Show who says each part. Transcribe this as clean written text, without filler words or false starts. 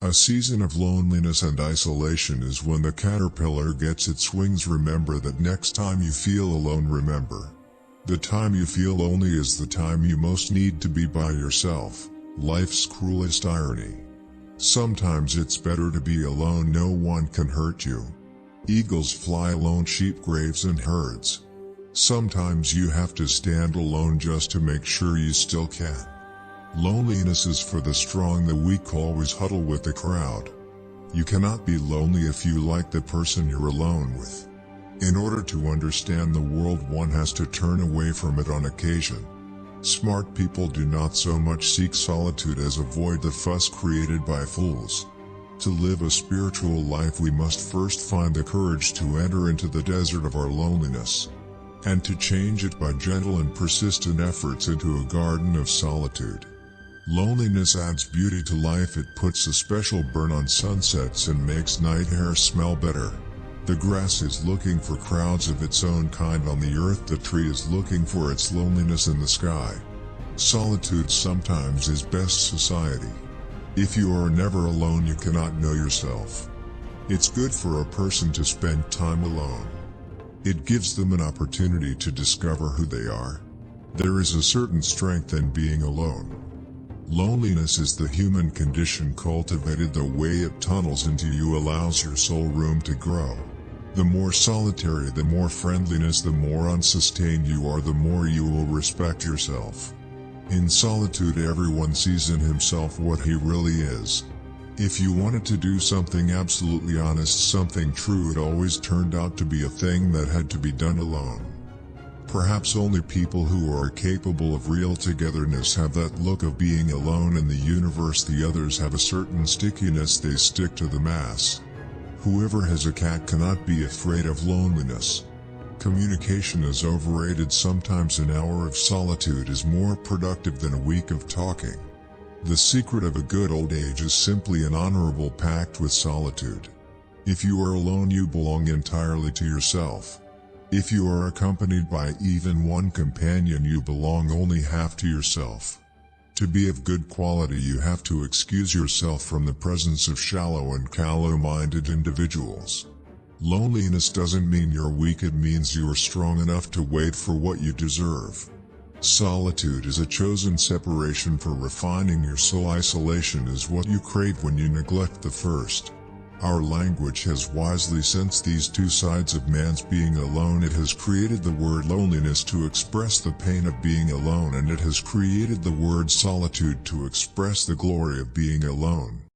Speaker 1: A season of loneliness and isolation is when the caterpillar gets its wings. Remember that next time you feel alone, remember. The time you feel lonely is the time you most need to be by yourself. Life's cruelest irony. Sometimes it's better to be alone. No one can hurt you. Eagles fly alone, sheep graze in herds. Sometimes you have to stand alone just to make sure you still can. Loneliness is for the strong, the weak always huddle with the crowd. You cannot be lonely if you like the person you're alone with. In order to understand the world, one has to turn away from it on occasion. Smart people do not so much seek solitude as avoid the fuss created by fools. To live a spiritual life, we must first find the courage to enter into the desert of our loneliness, and to change it by gentle and persistent efforts into a garden of solitude. Loneliness adds beauty to life. It puts a special burn on sunsets and makes night air smell better. The grass is looking for crowds of its own kind on the earth. The tree is looking for its loneliness in the sky. Solitude sometimes is best society. If you are never alone, you cannot know yourself. It's good for a person to spend time alone. It gives them an opportunity to discover who they are. There is a certain strength in being alone. Loneliness is the human condition cultivated. The way it tunnels into you allows your soul room to grow. The more solitary, the more friendliness, the more unsustained you are, the more you will respect yourself. In solitude, everyone sees in himself what he really is. If you wanted to do something absolutely honest, something true, it always turned out to be a thing that had to be done alone. Perhaps only people who are capable of real togetherness have that look of being alone in the universe. The others have a certain stickiness, they stick to the mass. Whoever has a cat cannot be afraid of loneliness. Communication is overrated. Sometimes an hour of solitude is more productive than a week of talking. The secret of a good old age is simply an honorable pact with solitude. If you are alone, you belong entirely to yourself. If you are accompanied by even one companion, you belong only half to yourself. To be of good quality, you have to excuse yourself from the presence of shallow and callow-minded individuals. Loneliness doesn't mean you're weak, it means you are strong enough to wait for what you deserve. Solitude is a chosen separation for refining your soul. Isolation is what you crave when you neglect the first. Our language has wisely sensed these two sides of man's being alone. It has created the word loneliness to express the pain of being alone, and it has created the word solitude to express the glory of being alone.